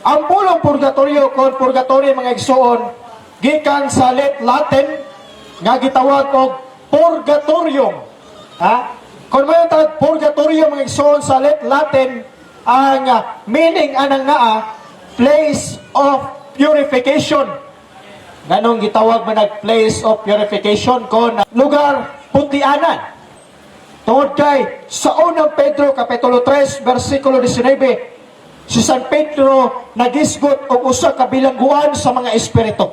Ang pulong purgatorio kon purgatorio mga igsoon gikan sa Latin nga gitawag og purgatorium. Ha? Kung may tawag purgatorium mga igsoon sa Latin, ang meaning anang naa place of purification. Ganong gitawag man nag place of purification kon lugar putianan. Tungod kay sa unang Pedro kapitulo 3 bersikulo 19, si San Pedro nagisgot og usa ka bilangguan sa mga espiritu.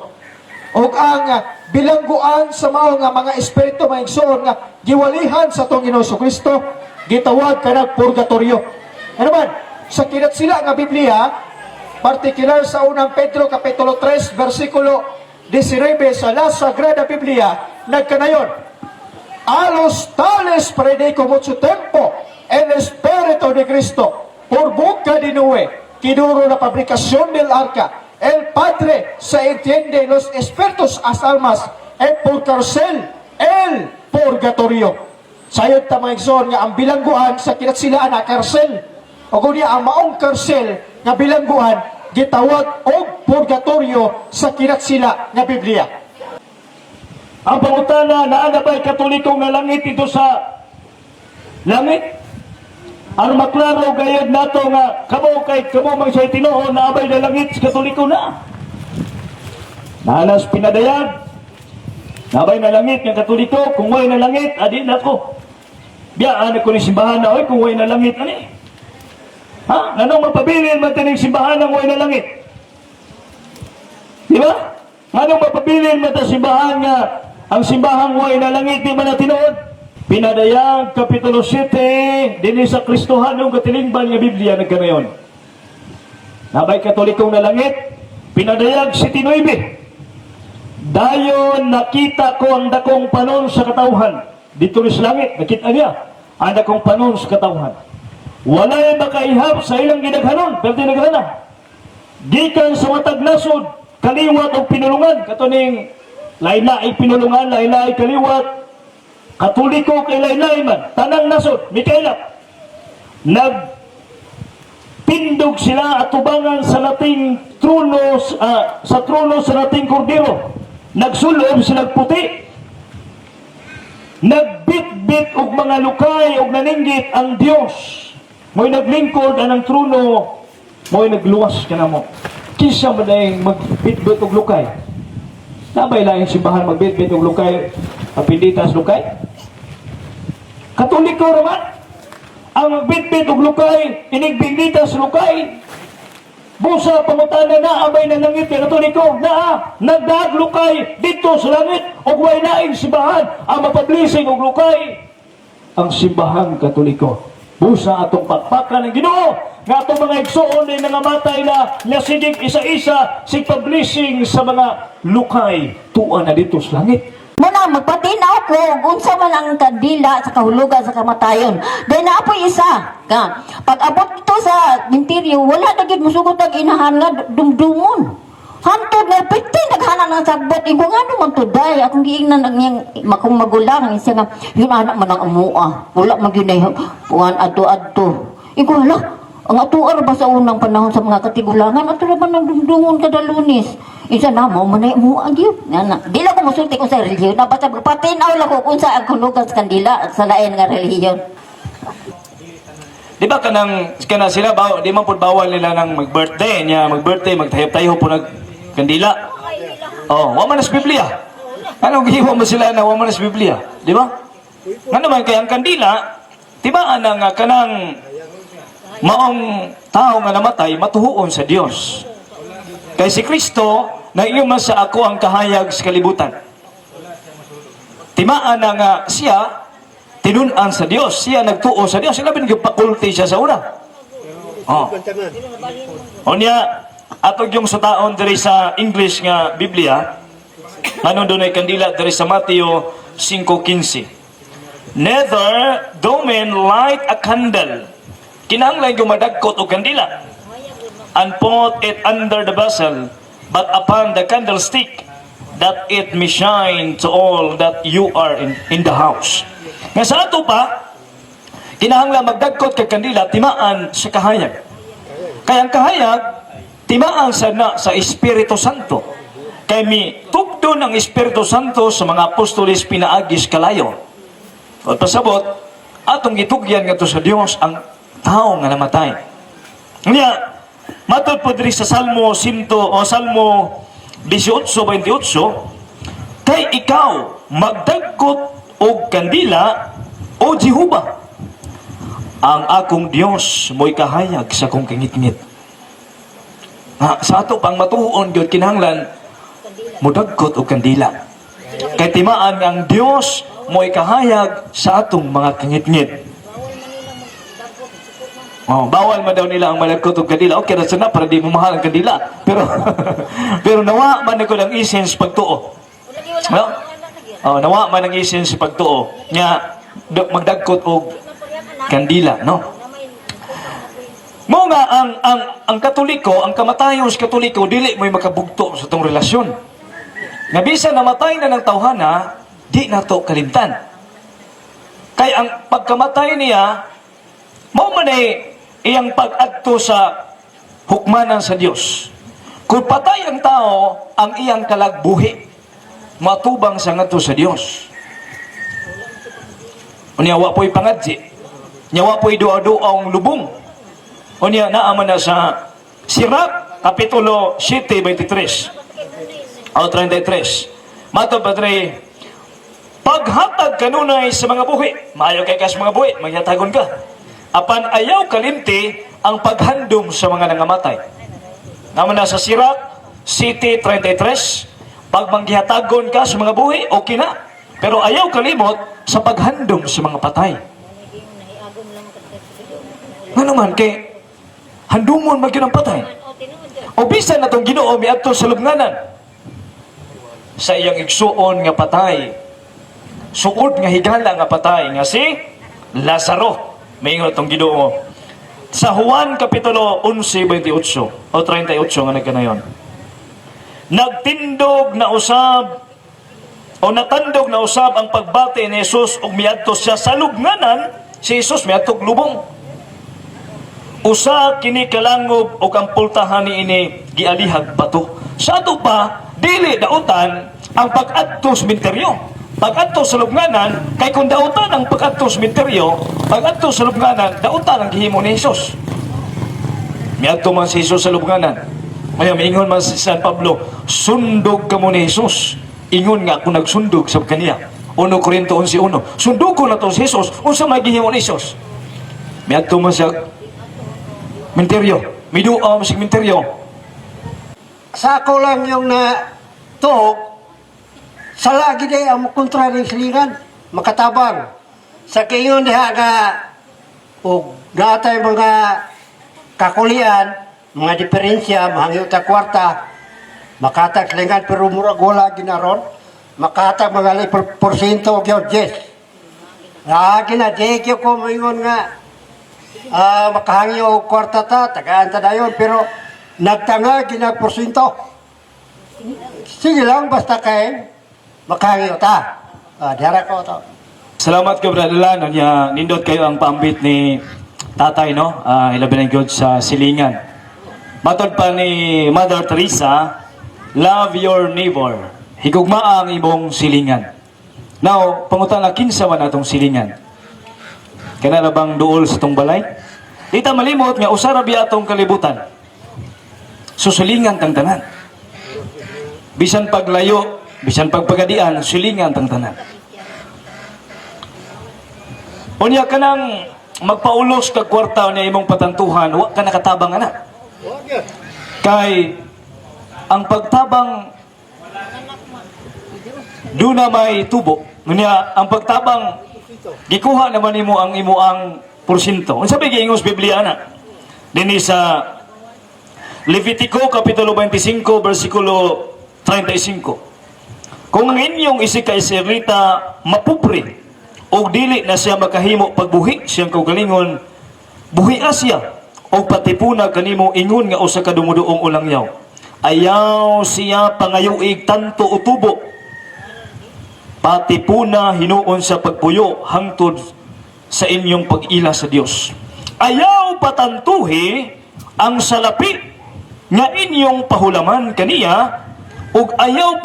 Og ang bilangguan sa mao nga mga espiritu mga igsoon nga giwalihan sa atong Ginoo Kristo gitawag kanang purgatorio. Ano man sa kinatsila nga Biblia, partikular sa unang Pedro kapitulo 3 bersikulo 19 sa La Sagrada Biblia nagkanayon: a los tales predico mucho tiempo el Espíritu de Cristo por boca de Noé, que duró la fabricación del arca. El Padre se entiende los espíritus as almas, por cárcel, el purgatorio. Sayod tamang igsoon nga ang bilangguan sa kinatsilaan na karsel. O kunya ang maong karsel nga bilangguan gitawag og purgatorio sa kinatsila nga Biblia. Ang pangutana, naa ba'y katolikong na langit ito sa langit? Ang maklaro gayod nato nga kamo man siya tinuon na abay na langit sa katoliko na. Nanas pinadayag, nabay na langit ng katoliko, kung way na langit, adi na ko. Biyaan ko ni simbahan na, kung way na langit, ani? Ha? Nanong mapabilin man taning simbahan ng way na langit? Di ba? Anong mapabilin man taning simbahan nga ang simbahang way na langit di man na tinuod? Pinadayag kapitulo 7 dinhi sa Kristohan ng katilingban nga Biblia nagkanayon. Nabay katolikong na langit, pinadayag 7:9. Dayon nakita ko ang dakong panon sa katawhan. Dito rin sa langit, nakita niya ang dakong panon sa katawhan. Walay makaihap sa ilang ginaghanon, pero dinaghanan. Gikan sa matag nasod, kaliwat o pinulungan, katuning laylay pinulungan, laylay kaliwat, katoliko kay laylay man, tanang nasod, mikailap. Nagpindog sila at tubangan sa nating trono, sa trono sa nating kordero. Nagsulob sila puti. Nagbitbit og mga lukay og naninggit ang Dios. Mo'y naglingkod anang trono, mo'y nagluwas ka na mo. Kisa mo na yung magbitbit og lukay. Nabay lang yung simbahan magbitbit og lukay, kapinditas lukay. Katoliko naman, ang magbitbit og lukay, inigbinditas lukay. Busa pangutana na abay na langit kay katoliko, nagdaag lukay dito sa langit og way naing simbahan ang mapablising og lukay. Ang simbahan katoliko. Busa atong pagpaka ng Ginoo nga atong mga igsoon ay nangamatay na nasigig isa-isa si publishing sa mga lukay tuan na dito sa langit. Muna magpatinaw ko unsa man ang kandila sa kahulugan sa kamatayon. Dahil na po isa ka. Pag abot ito sa interior, wala na gid musugot ang inahan nga dumdumon. Hantod na piti naghanan ng sagbot. Kung ano man to day, akong giingnan ng makong magulang. Isa nga, yun anak man ang amua. Wala magyunay, puwan ato-ato. Ikaw, hala, ang atuar ba sa unang panahon sa mga katigulangan? Ato na ba ng dumdumon kada Lunes? Isa na, mo manay amua yun. Di lang ko masulti ko sa reliyon. Basta patinaw lang ko kung sa ang hulugan sa kandila sa lain nga reliyon. Di ba kanang sila ba di man pud bawal nila nang mag-birthday niya, mag-birthday magtayo-tayo po nag kandila. Oh, wa man sa Biblia. Anong gihiwa mo sila na wa man sa Biblia, di ba? Nga naman kay ang kandila, tibaan nga kanang maong tao nga namatay matuhuon sa Dios. Kay si Kristo na man sa ako ang kahayag sa kalibutan. Timaan nga siya tinunan sa Dios, siya nagtuo sa Dios, sila binigpakulti siya sa una. Oh. Onya, atog yung sutaon diri sa English nga Biblia, ano doon ay kandila diri sa Mateo 5:15. Neither do men light a candle, kinahanglan gumadagkot og kandila, and put it under the vessel, but upon the candlestick, that it may shine to all that you are in the house. Nga sa ato pa, kinahanglan magdagkot kay kandila timaan sa kahayag. Kaya ang kahayag, timaan sana sa Espiritu Santo. Kay mi tugdo ng Espiritu Santo sa mga apostoles pinaagis kalayo. O pasabot, atong gitugyan nga to sa Dios ang tao nga namatay. Nga, matod po diri sa Salmo 100 o Salmo 18:28, kay ikaw magdagkot og kandila o Jehova, ang akong Dios mo'y kahayag sa kong kingit-ngit. Sa ato pang matuon gyud kinahanglan mudagkot og kandila. Kay timaan nga ang Dios mo'y kahayag sa atong mga kingit-ngit. Bawal man daw nila ang malagkot og kandila. Okay ra sana para di mo mahal ang kandila. Pero pero nawa man ko ang essence pagtuo. Nawa man ang essence pagtuo nya magdagkot og kandila, no? Mo nga ang Katoliko, ang kamatayon sa Katoliko dili mo'y makabugto sa tong relasyon. Nga bisan namatay na ng tawhana, di na to kalimtan. Kay ang pagkamatay niya, mao man ay iyang pag-adto sa hukmanan sa Dios. Kung patay ang tao, ang iyang kalagbuhi matubang sa ngadto sa Dios. Unya wa po'y pangadji. Nya wa po'y dua-dua ang lubong. Unya naaman na sa Sirach kapitulo 7:23 o 33. Mato padre, paghatag kanunay sa mga buhi, maayo kay kas mga buhi, magyatagon ka. Apan ayaw kalimti ang paghandom sa mga nangamatay. Naman na sa Sirach 7:33, pag manggihatagon ka sa mga buhi, okay na. Pero ayaw kalimot sa paghandom sa mga patay. Ano man kay handumon man ang patay. O bisan na itong Ginoo miadto sa lubnganan sa iyang igsuon nga patay, suod nga higala nga patay nga si Lazaro. Maingon itong Ginoo sa Juan kapitulo 11:28 o 38 nga nagkanayon. Nagtindog na usab o natandog na usab ang pagbati ni Jesus ug miadto siya sa lubnganan. Si Jesus miadto lubong. Usa kini kalangob ug ang pultahan niini gialihag bato. Sa ato pa dili dautan ang pag-adto sa sementeryo. Pag-adto sa lubnganan, kay kung dautan ang pag-adto sa sementeryo, pag-adto sa lubnganan, dautan ang gihimo ni Jesus. Miadto man si Jesus sa lubnganan. Maya miingon man si San Pablo, sundog ka mo ni Jesus. Ingon nga kung nagsundog sa kaniya. 1 Corinto 11:1. Sundog ko na to si Jesus, unsa may gihimo ni Jesus? Miadto man siya sementeryo. Miduaw sa sementeryo. Sa ako lang yung na tuog, sa lagi day ang kontrary silingan, makatabang. Sa kayon diha nga, o gatay mga kakulian, mga diferensya, mahangyo ta kwarta, makatag silingan, pero murag wala ginaron, makatag mga 1% o yun, yes. Lagi na, dikyo ko maingon nga, makahangyo kwarta ta, tagaan ta dayon, pero nagtanga, ginag-porsyento. Sige lang, basta kay makahangyo ta. Diyara ko to. Salamat ka, Brother Lano. Nindot kayo ang paambit ni tatay, no? Ilabi ng God sa silingan. Matod pa ni Mother Teresa, love your neighbor. Higugma ang imong silingan. Now, pangutan na kinsa man atong silingan. Kana bang duol sa tong balay? Di ta malimot nga usara biya atong kalibutan. Susulingan tang tanan. Bisan paglayo, bisan pagpagadian, sulingan tang tanan. Unya ka nang magpaulos kag kwarta niya imong patantuhan, wa ka nakatabang ana. Kay ang pagtabang do na may tubo. Unya ang pagtabang gikuha naman nimo ang imuang porsyento. Unsa bay giingos Biblia ana? Dinhi sa Levitico kapitulo 25 bersikulo 35. Kung ang inyong isika-Israelita mapupri o dili na siya makahimo pagbuhi siyang kaugalingon, buhi siya o patipuna kanimo ingon nga usa ka dumuduong ulangyaw. Ayaw siya pangayuig tanto utubo. Patipuna hinuon sa pagpuyo hangtod sa inyong pag-ila sa Dios. Ayaw patantuhi ang salapi nga inyong pahulaman kaniya ug ayaw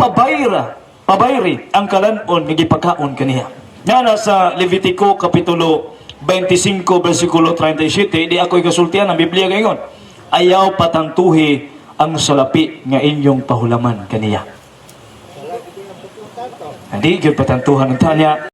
pabayri ang kalanon nga gipagkaon kaniya. Nga nasa Levitico kapitulo 25 versikulo 37, di ako'y kasultihan ang Biblia ngayon. Ayaw patantuhi ang salapi nga inyong pahulaman kaniya. Hindi gyud patantuhan ng tanya.